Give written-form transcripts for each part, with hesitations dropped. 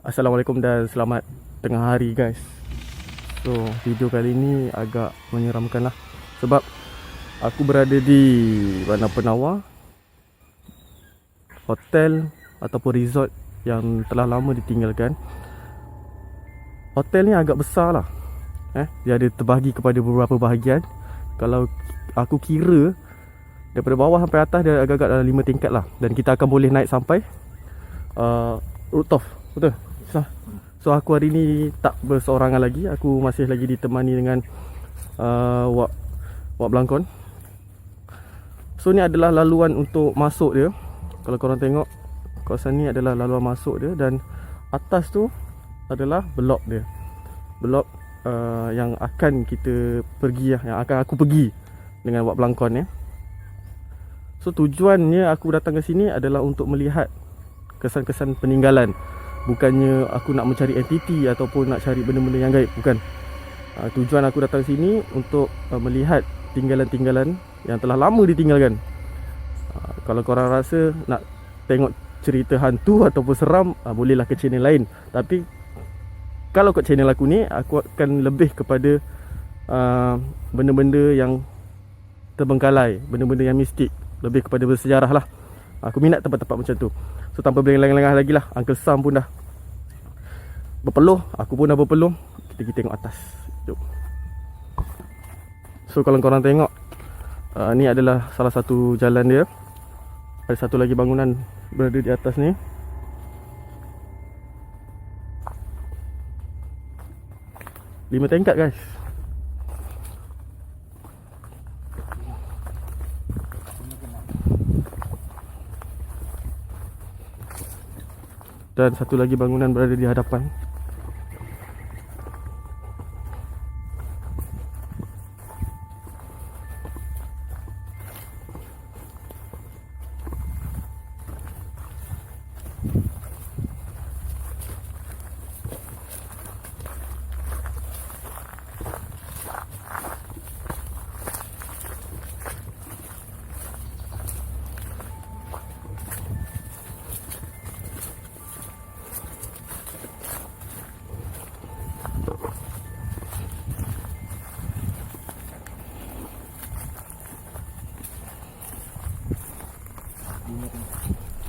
Assalamualaikum dan selamat tengah hari guys. So video kali ni agak menyeramkan lah, sebab aku berada di Banda Penawar, hotel ataupun resort yang telah lama ditinggalkan. Hotel ni agak besar lah, dia ada terbahagi kepada beberapa bahagian. Kalau aku kira daripada bawah sampai atas, dia agak-agak dalam 5 tingkat lah. Dan kita akan boleh naik sampai rooftop. Betul? So aku hari ni tak berseorangan lagi. Aku masih lagi ditemani dengan Wak Blangkon. So ni adalah laluan untuk masuk dia. Kalau korang tengok, kawasan ni adalah laluan masuk dia. Dan atas tu adalah blok dia. Blok yang akan kita pergi lah, yang akan aku pergi dengan Wak Blangkon ya. So tujuannya aku datang ke sini adalah untuk melihat kesan-kesan peninggalan. Bukannya aku nak mencari entiti ataupun nak cari benda-benda yang gaib, bukan. Tujuan aku datang sini untuk melihat tinggalan-tinggalan yang telah lama ditinggalkan. Kalau korang rasa nak tengok cerita hantu ataupun seram, bolehlah ke channel lain. Tapi kalau kat channel aku ni, aku akan lebih kepada benda-benda yang terbengkalai, benda-benda yang mistik, lebih kepada bersejarah lah. Aku minat tempat-tempat macam tu. So tanpa berlengah-lengah lagi lah, Uncle Sam pun dah berpeluh, aku pun dah berpeluh. Kita pergi tengok atas. Jom. So kalau korang tengok, ni adalah salah satu jalan dia. Ada satu lagi bangunan berada di atas ni. Lima tingkat guys. Dan satu lagi bangunan berada di hadapan.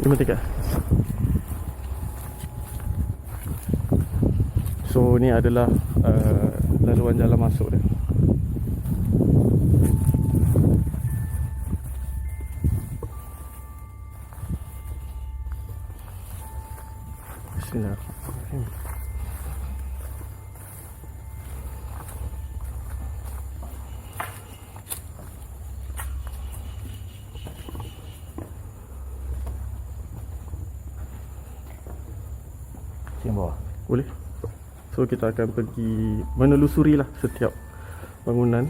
Lima tingkat. So ni adalah laluan jalan masuk dia. Bismillahirrahmanirrahim. Yang bawah. Boleh. So kita akan pergi menelusuri lah setiap bangunan.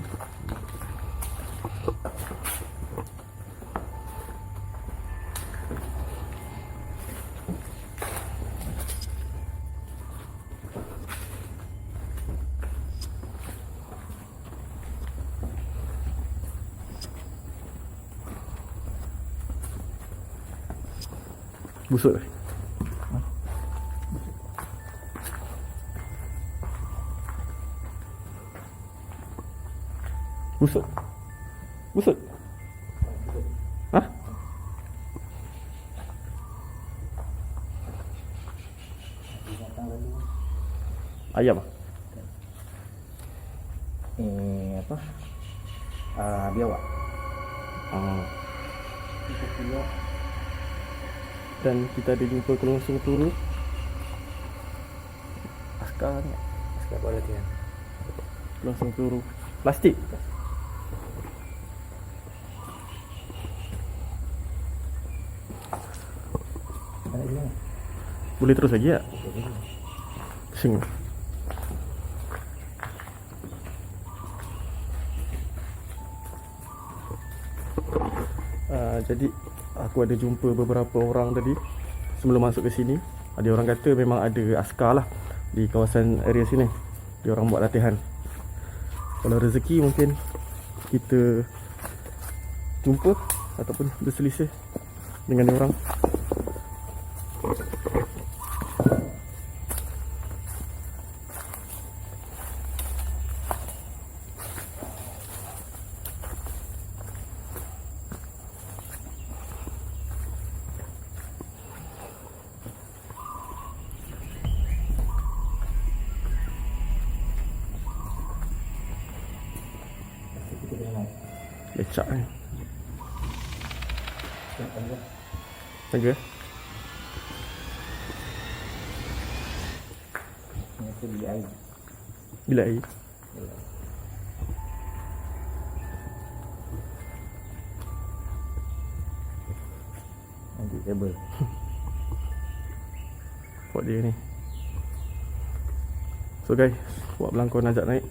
Busuk. Busuk. Busuk. Hah? Ayam ah? Apa? Biawak. Dan kita ada jumpa kelungsung turu. Askar ni. Askar perhatian. Kelungsung turu plastik. Boleh terus lagi tak? Pusing. Jadi aku ada jumpa beberapa orang tadi sebelum masuk ke sini. Ada orang kata memang ada askar lah di kawasan area sini. Dia orang buat latihan. Kalau rezeki mungkin kita jumpa ataupun berselisih dengan dia orang. Cicak ni. Lagi? Ini tu bilik air. Bila air? Nanti kabel. Buat dia ni. So guys, buat belangkon ajak naik.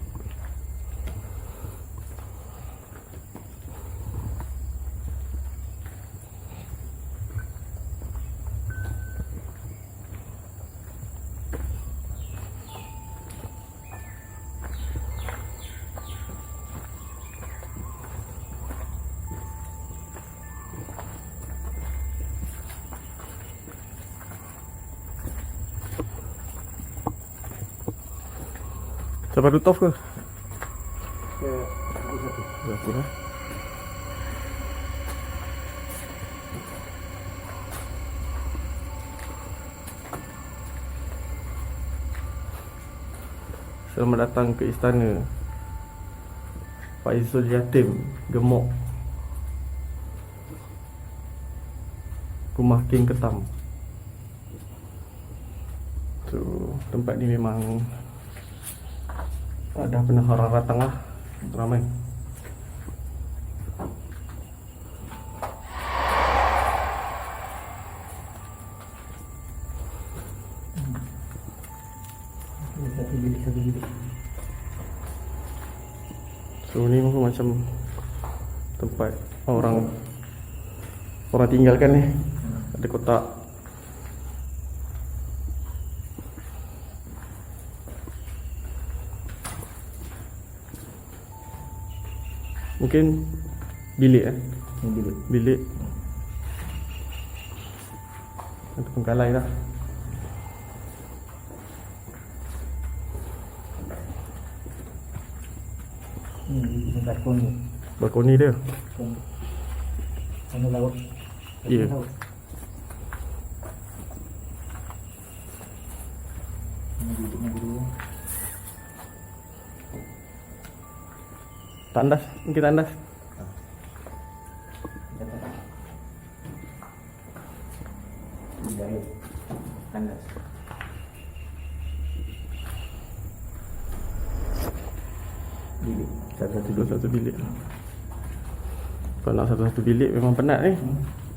Sampai rooftop ke? Berapa lah? Selamat datang ke istana Faizul Yatim Gemok, Rumah King Ketam. So, tempat ni memang ada penahara datang lah, ramai. Satu bilik. So ni pun macam tempat orang tinggalkan ni. Ada kotak. Mungkin bilik Ini bilik. bilik itu pengkalai lah. Ini balkon ni. Balkoni dia. Sana laut. Ya. Laut. Ini biliknya dulu. Tandas, mungkin tandas. Dari tandas. Bilik. Satu bilik. Kalau nak satu-satu bilik memang penat ni.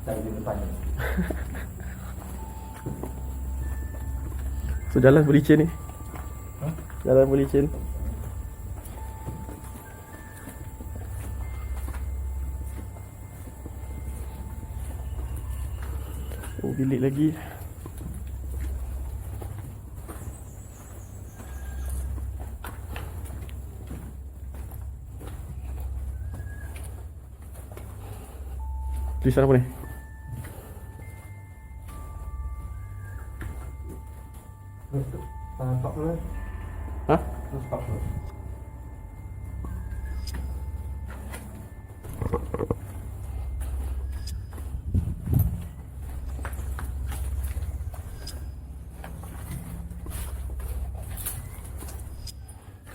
Dari di depan. So jalan berlicin ni. Jalan berlicin. Oh, bilik lagi. Tulisan apa ni? Pak dulu. Hah? Terus pak dulu.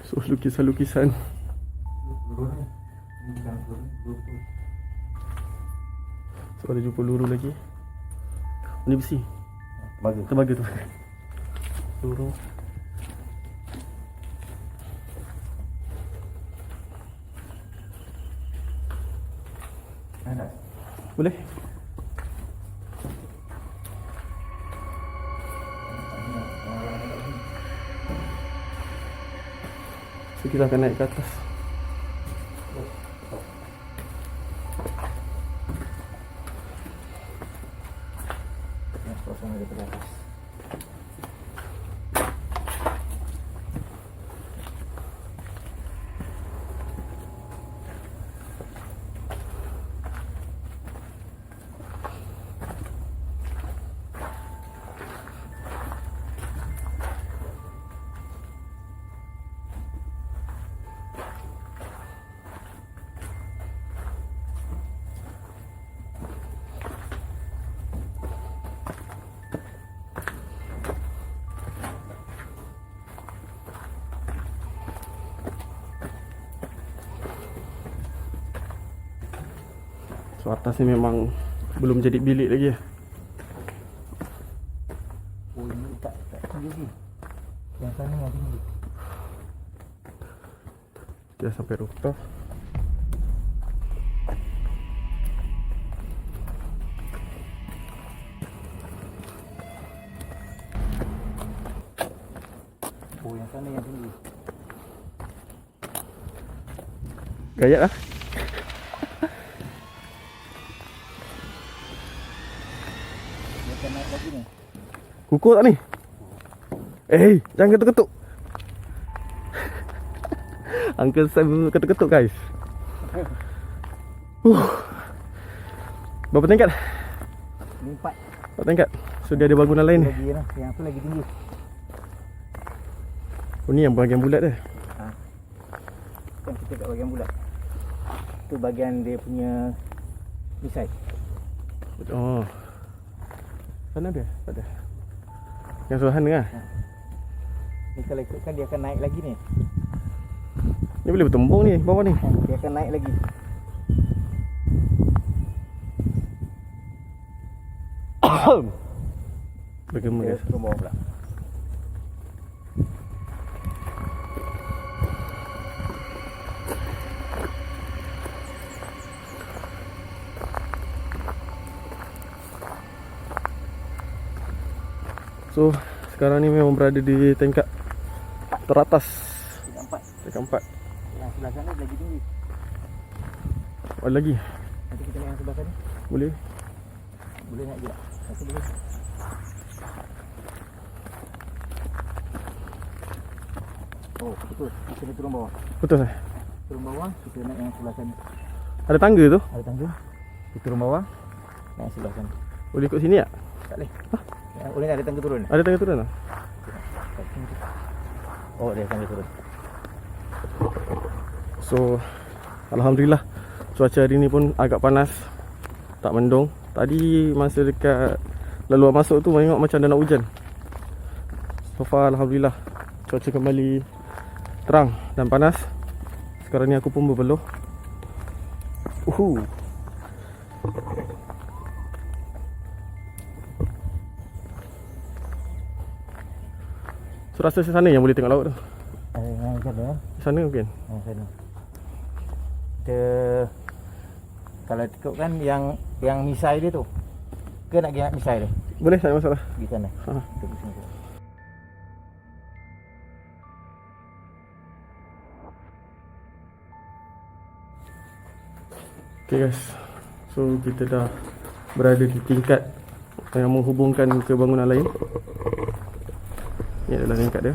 So lukisan-lukisan. Dulu ni. Ini bukan dulu. So ada jumpa peluru lagi. Ni besi. Bagi. Tembaga tu. Peluru. Ada. Boleh? So kita akan naik ke atas. Kosong ada pada atas. So atas ni memang belum jadi bilik lagi. Oh ini tak tinggi ni. Yang sana yang tinggi. Dia sampai rooftop. Oh yang sana yang tinggi. Gayat lah. Dia akan naik lagi ni. Kukuh tak ni? Jangan ketuk-ketuk. Uncle Sam ketuk-ketuk guys. Berapa tingkat? Ni 4 4 tingkat. So dia ada bangunan lain ni. lagi lah. Yang tu lagi tinggi. Oh ni yang bahagian bulat dia. Kan kita kat bahagian bulat. Tu bahagian dia punya misai. Oh. Sana dia? Tak ada. Yang suruhan ni lah. Ni kalau ikutkan dia akan naik lagi ni. Ni boleh bertembung ni bawah ni. Dia akan naik lagi. Bergema Dia guys. turun bawah pula. So sekarang ni memang berada di tingkat teratas. Tingkat 4. Tingkat 4. Yang sebelah sana lagi tinggi. Ada lagi? Nanti kita naik yang sebelah sana. Boleh? Boleh naik juga. Satu boleh. Oh betul. Kita ni turun bawah. Betul sah? Turun bawah. Kita naik yang sebelah sana. Ada tangga tu? Ada tangga. Kita turun bawah. Naik yang sebelah sana. Boleh ikut sini tak? Tak boleh. Boleh tak ada tangga turun? Ada tangga turun tak? Oh dia tangga turun. So Alhamdulillah cuaca hari ni pun agak panas. Tak mendung. Tadi masa dekat laluan masuk tu tengok macam dah nak hujan. So far Alhamdulillah cuaca kembali terang dan panas. Sekarang ni aku pun berpeluh. So rasa sana yang boleh tengok laut tu. Yang sana. Sana mungkin. Yang sana. Kita kalau ikutkan yang misai dia tu. Ke nak pergi nak misai dia? Boleh, tak ada masalah. Di sana. Ha. Kita pergi sana. Okay guys, so kita dah berada di tingkat yang menghubungkan ke bangunan lain. Ini adalah tingkat dia.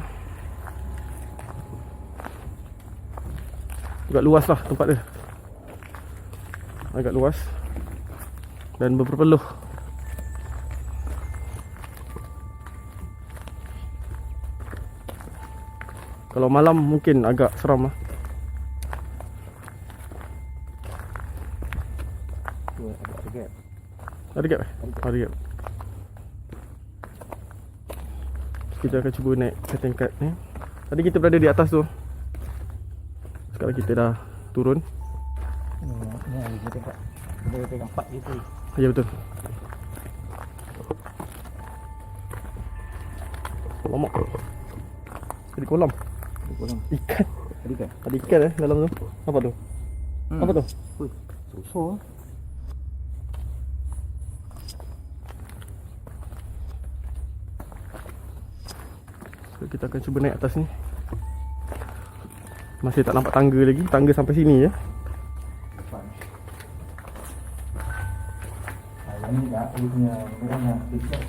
Agak luas lah tempat dia. Agak luas dan berpeluh. Kalau malam mungkin agak seram lah. Tu ada gap. Ada gap eh? Ada gap. Kita akan cuba naik ke tingkat ni. Tadi kita berada di atas tu. Sekarang kita dah turun. Ni yang kita tengok. Kita tengok 4 gitu. Ya betul. Lama. Jadi kolam. Kolam. Ikan. Tadi kan? Ada ikan dalam tu. Apa tu? Apa tu? Ui, susah. So, kita akan cuba naik atas ni. Masih tak nampak tangga lagi. Tangga sampai sini je. Ini dah punya orang yang besar.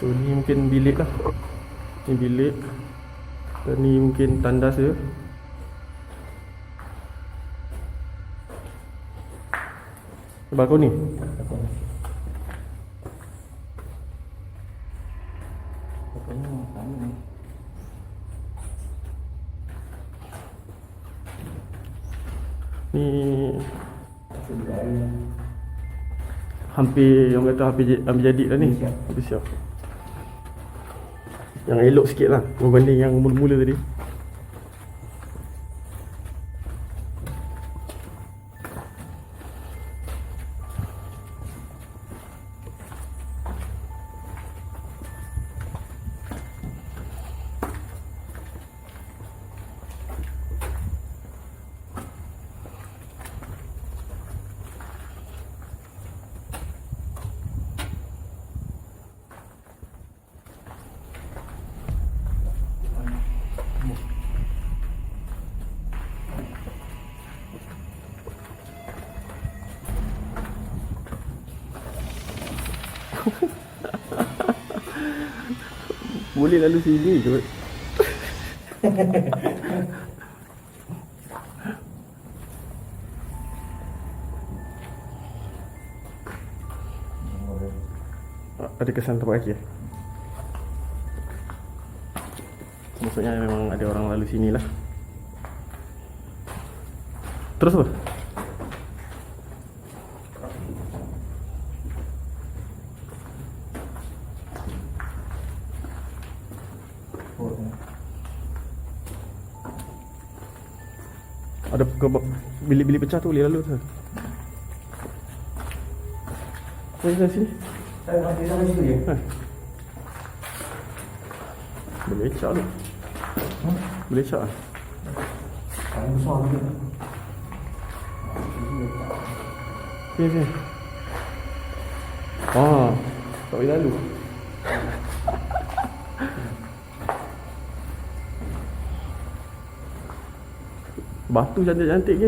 So ni mungkin bilik lah. Ni bilik. Dan ni mungkin tandas dia. Balkon ni. hampir, orang kata hampir jadi dah ni. Siap. Hampir siap. Yang elok sikit lah berbanding yang mula-mula tadi. Boleh lalu sini kot. Ada kesan tempat kaki? Maksudnya memang ada orang lalu sini lah. Terus apa? Ada bilik-bilik pecah tu boleh lalu tu. Sini. Saya masih sampai situ je. Boleh cak tu. Boleh cak lah. Paling besar tu. Sini. Tak boleh lalu. Batu cantik-cantik ke?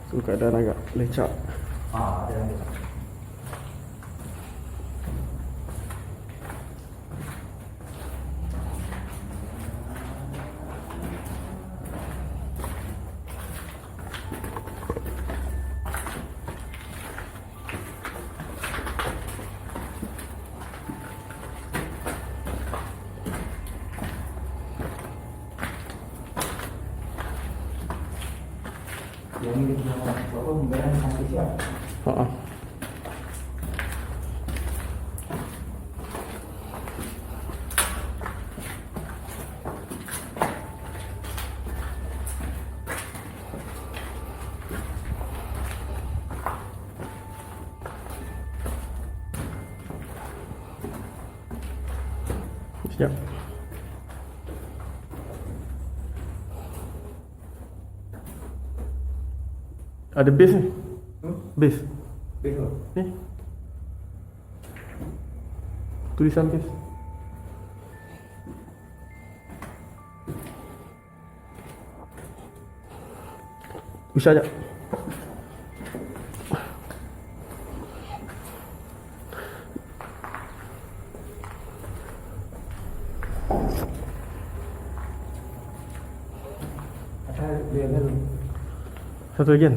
So keadaan agak lecak. Ada. Yang ini kita apa pembayaran sampai siap. Haa. Siap. Ada base ni? Base? Betul. Ni? Tulisan base. Usah sekejap. Asal dia lalu. Satu lagi kan?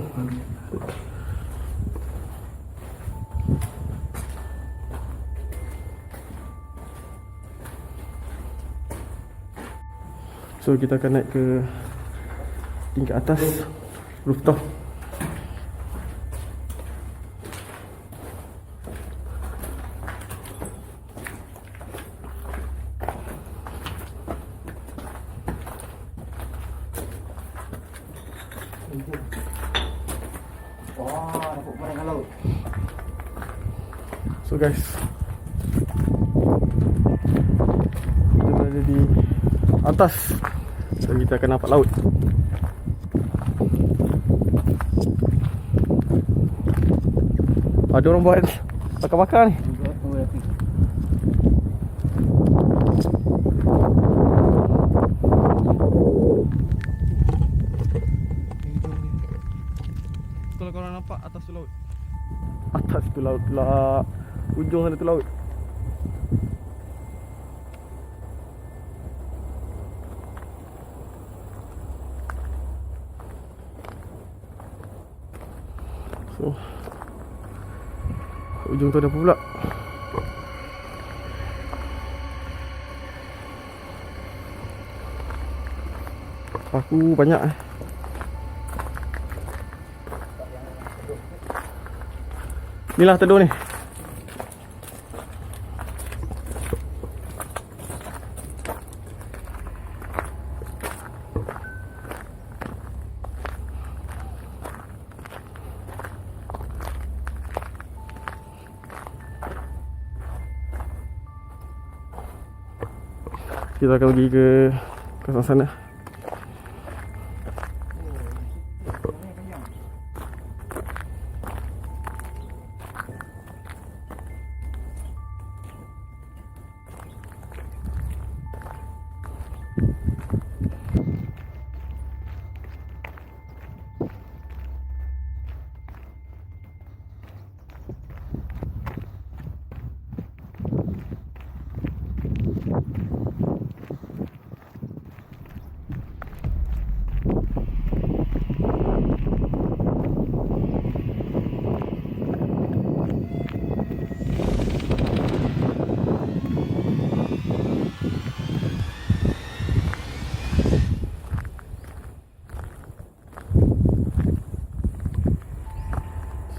So kita akan naik ke tingkat atas rooftop. Wah, dapat pemandangan laut. So guys, kita berada di atas dan kita akan nampak laut. Ada orang buat bakar-bakar ni. Kalau korang nampak atas tu laut. Atas tu laut pula. Ujung sana tu laut. So ujung tu ada apa pula? Paku banyak Inilah teduh ni. Kita akan pergi ke kawasan sana.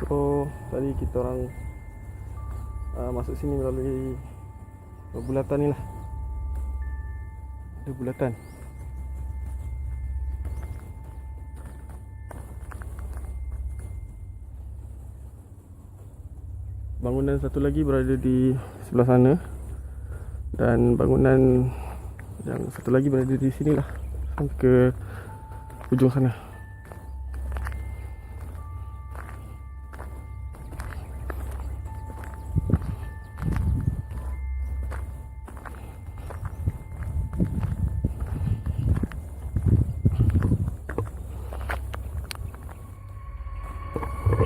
So tadi kita orang masuk sini melalui bulatan ni lah. Ada bulatan. Bangunan satu lagi berada di sebelah sana. Dan bangunan yang satu lagi berada di sini lah, sampai ke ujung sana.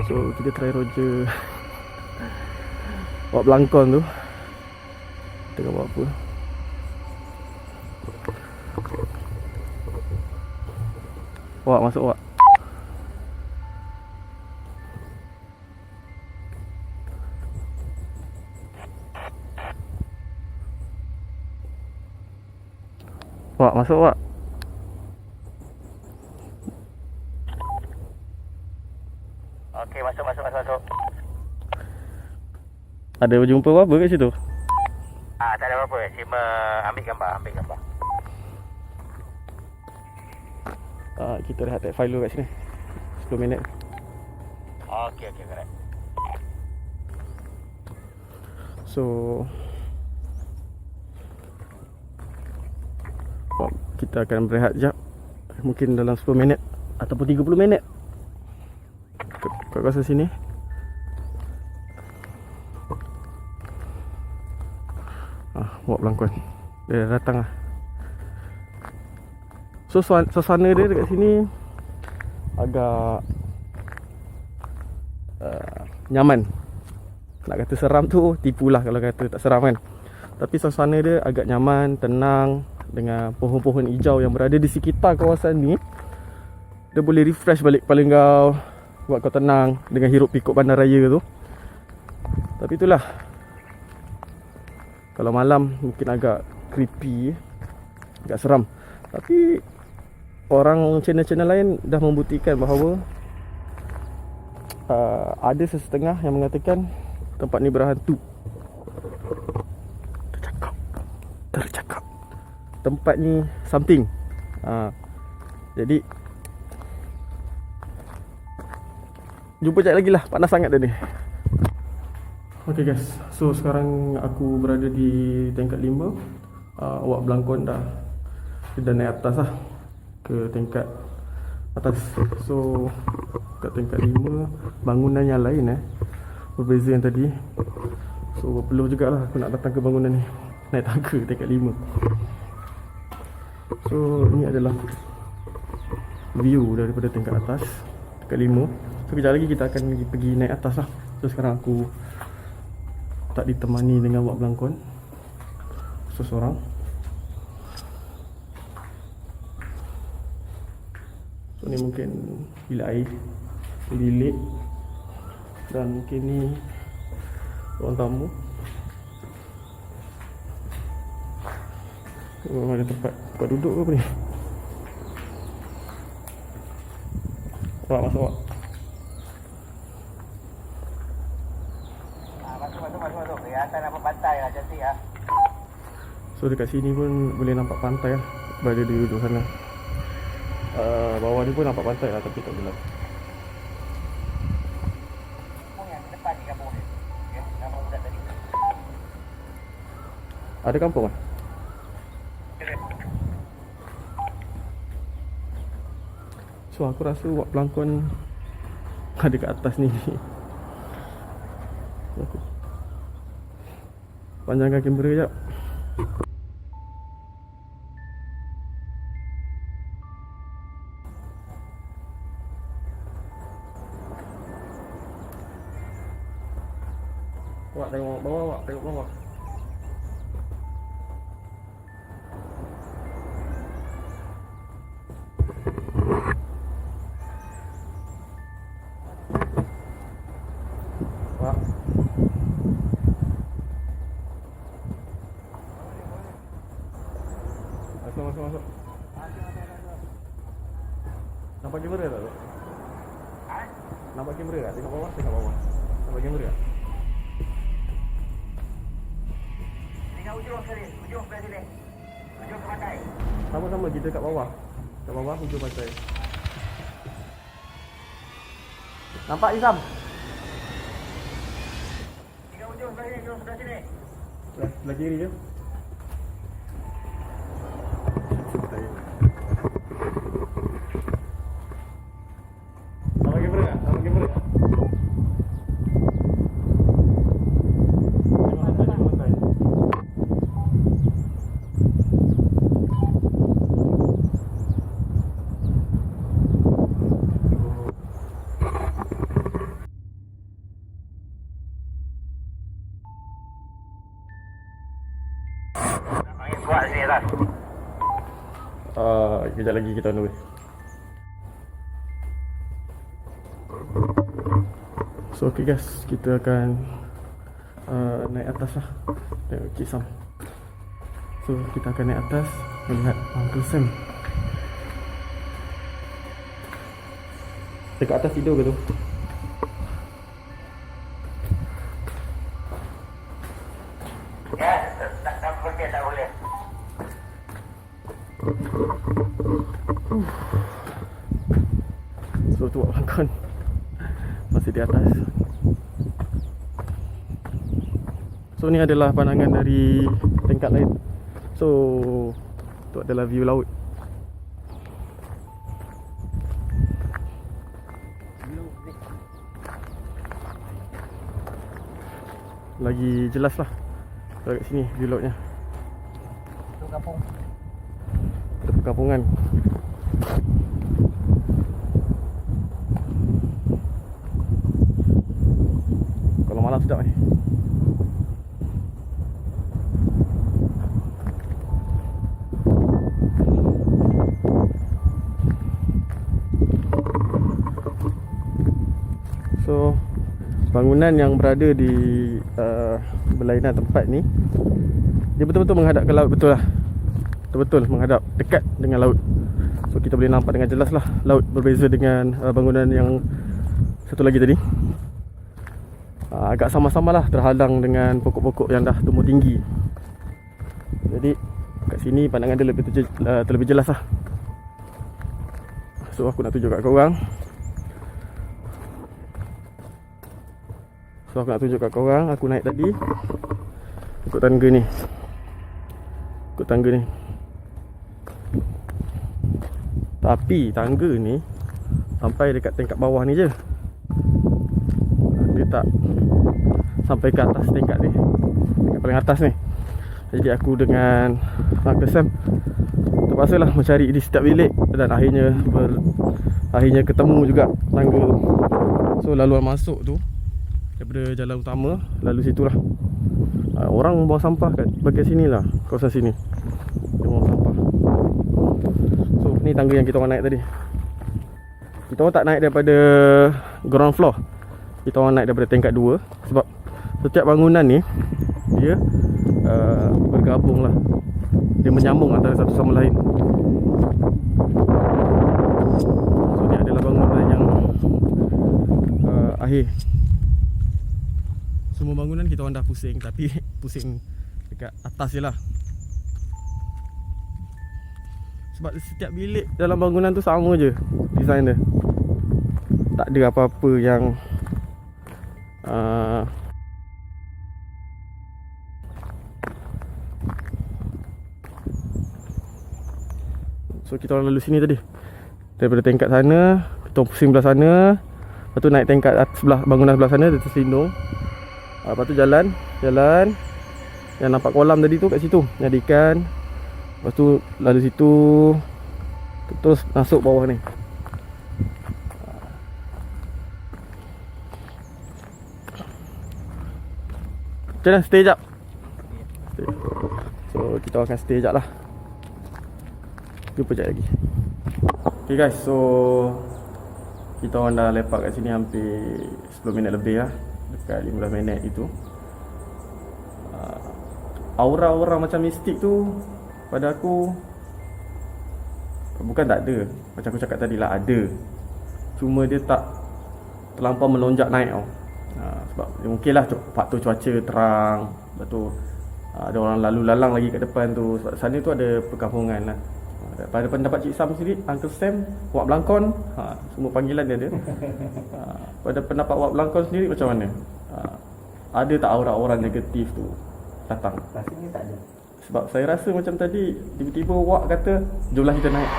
So kita try Roger bawa belangkon tu. Tengok buat apa. Wak, masuk wak. Wak, masuk wak. Okey, masuk. Ada berjumpa apa kat situ? Tak ada apa-apa. Cuma ambil gambar. Kita rehat tak file dulu kat sini 10 minit. Okey, correct. So kita akan berehat sekejap. Mungkin dalam 10 minit ataupun 30 minit kat kawasan sini. Bawa belangkon. Dia dah datang lah. So suasana dia dekat sini agak nyaman. Nak kata seram tu tipulah kalau kata tak seram kan. Tapi suasana dia agak nyaman, tenang, dengan pohon-pohon hijau yang berada di sekitar kawasan ni. Dia boleh refresh balik kepala kau, buat kau tenang dengan hirup pikuk bandaraya tu. Tapi itulah, kalau malam mungkin agak creepy, agak seram. Tapi orang channel-channel lain dah membuktikan bahawa ada sesetengah yang mengatakan tempat ni berhantu. Tercakap tempat ni something. Jadi jumpa sekejap lagi lah, panas sangat dah ni. Okay guys, so sekarang aku berada di tingkat 5. Awak belangkon dah naik atas lah, ke tingkat atas. So kat tingkat 5 bangunan yang lain berbeza yang tadi. So perlu jugalah aku nak datang ke bangunan ni, naik tangga tingkat 5. So ni adalah view daripada tingkat atas, tingkat 5. So kejap lagi kita akan pergi naik atas lah. So sekarang aku tak ditemani dengan awak belangkon, seseorang. So ni mungkin bilik air, bilik, dan mungkin ni ruang tamu. Ada tempat duduk ke apa ni? Awak masuk awak. So dekat sini pun boleh nampak pantai lah, berada di ujung sana. Bawah ni pun nampak pantai lah, tapi tak jelas. Ada kampung lah. So aku rasa buat pelangkon ada kat atas ni. Aku panjangkan kamera sekejap. Wak tengok bawah, wak tengok bawah. Wak. Masuk. Nampak kamera tak tu? Nampak kamera tak? Tengok bawah, tengok bawah. Nampak kamera tak? Tengok ujung sekali, ujung sebelah sini. Ujung ke pantai. Sama-sama kita kat bawah. Kat bawah hujung pantai. Nampak Izam? Tengok ujung sebelah sini, ujung sebelah sini. Sebelah kiri je. Nampak kamera tak? Nampak kamera tak? Tengok pantai. Angin kuat sini atas. Kejap lagi kita on the way. So okay guys, kita akan naik atas lah. Tengok Kisam. So kita akan naik atas melihat Uncle Sam. Dekat atas tidur ke tu? Ya, tak boleh, tak boleh. So tu Uncle masih di atas. So ni adalah pandangan dari tingkat lain. So tu adalah view laut. Lagi jelas lah kat sini view lautnya. Tu kampung. Ada perkampungan. Kalau malam sedap ni. So bangunan yang berada di berlainan tempat ni, dia betul-betul menghadap ke laut, betul lah. Betul-betul menghadap dekat dengan laut. So kita boleh nampak dengan jelas lah laut, berbeza dengan bangunan yang satu lagi tadi. Agak sama-sama lah, terhalang dengan pokok-pokok yang dah tumbuh tinggi. Jadi kat sini pandangan dia terlebih jelas lah. So aku nak tunjuk kat korang. Aku naik tadi ikut tangga ni. Tapi tangga ni sampai dekat tingkat bawah ni je. Dia tak sampai ke atas tingkat ni, tingkat paling atas ni. Jadi aku dengan Uncle Sam terpaksalah mencari di setiap bilik, dan akhirnya ketemu juga tangga tu. So laluan masuk tu daripada jalan utama, lalu situlah. Orang buang sampah kat bahagian sini lah, kawasan sini dia buang sampah. So ni tangga yang kita orang naik tadi. Kita orang tak naik daripada ground floor, kita orang naik daripada tingkat 2. Sebab setiap bangunan ni dia bergabung lah, dia menyambung antara satu sama lain. So ni adalah bangunan yang akhir. Semua bangunan kita orang dah pusing, tapi pusing dekat atas je lah. Sebab setiap bilik dalam bangunan tu sama je design dia. Tak ada apa-apa yang so kita orang lalu sini tadi. Daripada tingkat sana, kita pusing belah sana. Lepas tu naik tingkat sebelah bangunan sebelah sana, dia terselindung. Lepas tu jalan yang nampak kolam tadi tu kat situ, ada ikan. Lepas tu lalu situ, terus masuk bawah ni. Macam mana? Stay jap. So kita akan stay jap lah. Jumpa sekejap lagi. Okay guys, so kita orang dah lepak kat sini hampir 10 minit lebih lah. Dekat 15 minit itu. Aura-aura macam mistik tu pada aku bukan tak ada. Macam aku cakap tadi lah, ada. Cuma dia tak terlampau melonjak naik tau. Sebab mungkin lah faktor cuaca terang. Lepas tu ada orang lalu lalang lagi kat depan tu. Sebab sana tu ada perkampungan lah. Pada pendapat Cik Sam sendiri, Uncle Sam, Wak Belangkon, semua panggilan dia ada. Pada pendapat Wak Belangkon sendiri macam mana? Ada tak aura-aura negatif tu datang? Rasanya tak ada. Sebab saya rasa macam tadi tiba-tiba Wak kata jomlah kita naik.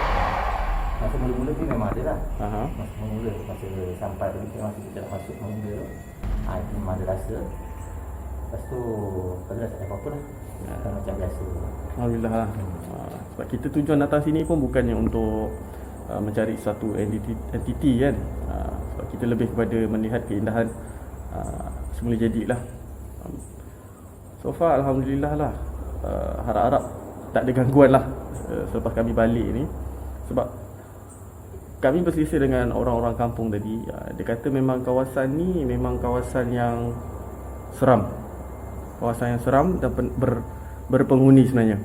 Masa mula-mula tu memang ada lah. Aha. Masa mula, masa sampai tadi masa kita nak masuk mula tu, itu memang ada rasa. Lepas tu dah tak ada apa-apa lah. Macam biasa. Alhamdulillah lah. Sebab kita tujuan datang sini pun bukannya untuk mencari satu entiti kan. Sebab kita lebih kepada melihat keindahan semula jadi lah. So far Alhamdulillah lah. Harap-harap tak ada gangguan lah selepas kami balik ni. Sebab kami berselisih dengan orang-orang kampung tadi. Dia kata memang kawasan ni memang kawasan yang seram. Kawasan yang seram dan berpenghuni sebenarnya.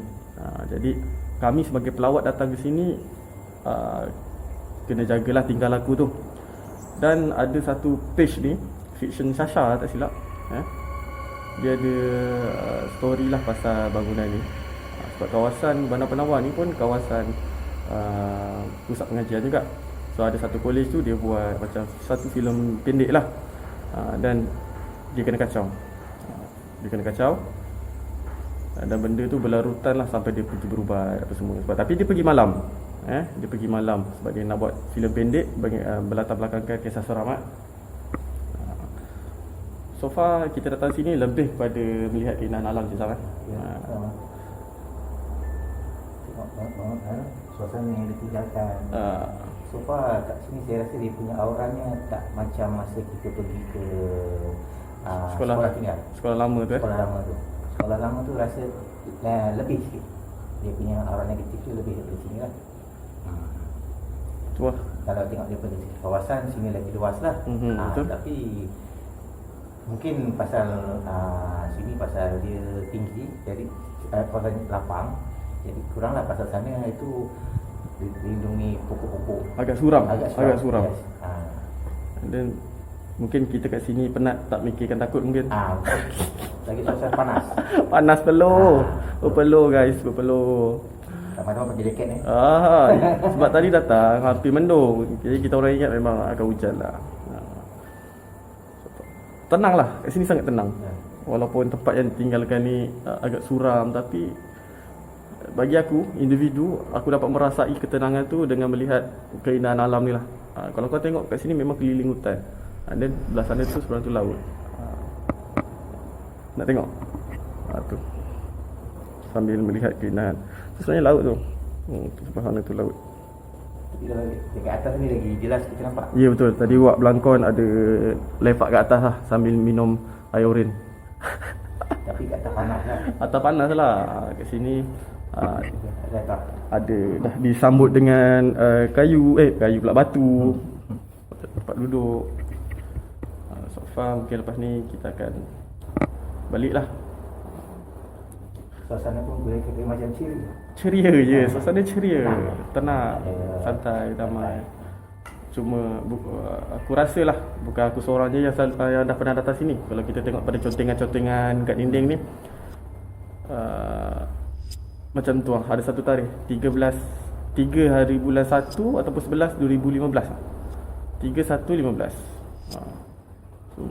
Jadi kami sebagai pelawat datang ke sini kena jagalah tingkah laku tu. Dan ada satu page ni, Fiction Sasha tak silap, dia ada story lah pasal bangunan ni. Sebab kawasan Bandar Penawar ni pun kawasan pusat pengajian juga. So ada satu kolej tu dia buat macam satu filem pendek lah. Dan dia kena kacau. Dan benda tu berlarutan lah sampai dia pergi berubat apa semua. Sebab, tapi dia pergi malam. Dia pergi malam sebab dia nak buat filem pendek bagi berlatar belakangkan kisah seram. So far kita datang sini lebih pada melihat keindahan alam je sangat. Tengok suasana yang ditinggalkan. So far kat sini saya rasa dia punya auranya tak macam masa kita pergi ke sekolah tinggal. Sekolah lama tu Sekolah lama tu rasa lebih sikit. Dia punya aura negatif tu lebih daripada sini lah. Cuba. Kalau tengok daripada kawasan sini lagi luas lah. Betul. Tapi mungkin pasal sini pasal dia tinggi, jadi pasal lapang, jadi kuranglah pasal sana itu dilindungi pokok-pokok. Agak suram. Yes. Dan mungkin kita kat sini penat tak mikirkan takut mungkin. Lagi suasana panas. Panas peluh. Berpeluh guys, berpeluh. Sama-sama pakai jaket ni. Sebab tadi datang hampir mendung. Jadi kita orang ingat memang akan hujan lah. Tenang lah, kat sini sangat tenang. Walaupun tempat yang ditinggalkan ni agak suram, tapi bagi aku, individu, aku dapat merasai ketenangan tu dengan melihat keindahan alam ni lah. Kalau kau tengok kat sini memang keliling hutan. Dan belah sana tu sebelah tu laut. Nak tengok? Tu sambil melihat keindahan. Sebenarnya laut tu. Sebelah sana tu laut. Tapi kalau dekat atas ni lagi jelas kita nampak. Ya betul. Tadi Wak Belangkon ada lepak kat atas lah sambil minum air urin. Tapi kat atas panas lah. Atas panas lah. Kat sini ada dah disambut dengan kayu pula batu. Tempat duduk. So far mungkin lepas ni kita akan balik lah. Suasana pun boleh kata macam ceria je, suasana ceria, tenang, santai, damai. Cuma aku rasa lah bukan aku seorang je yang dah pernah datang sini. Kalau kita tengok pada contengan-contengan kat dinding ni, macam tu lah, ada satu tarikh 13 3 hari bulan 1 ataupun 11 2015. 3115. So,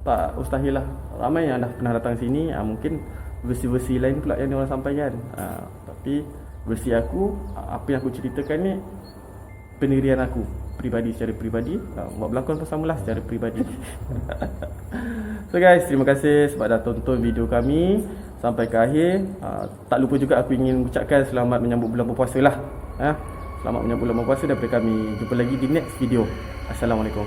tak mustahil lah. Ramai yang dah pernah datang sini. Mungkin versi-versi lain pula yang diorang sampaikan. Tapi versi aku, apa yang aku ceritakan ni pendirian aku peribadi, secara peribadi. Buat berlakon pun samalah secara peribadi. So guys, terima kasih sebab dah tonton video kami sampai ke akhir. Tak lupa juga aku ingin ucapkan selamat menyambut bulan berpuasa lah. Selamat menyambut bulan berpuasa daripada kami. Jumpa lagi di next video. Assalamualaikum.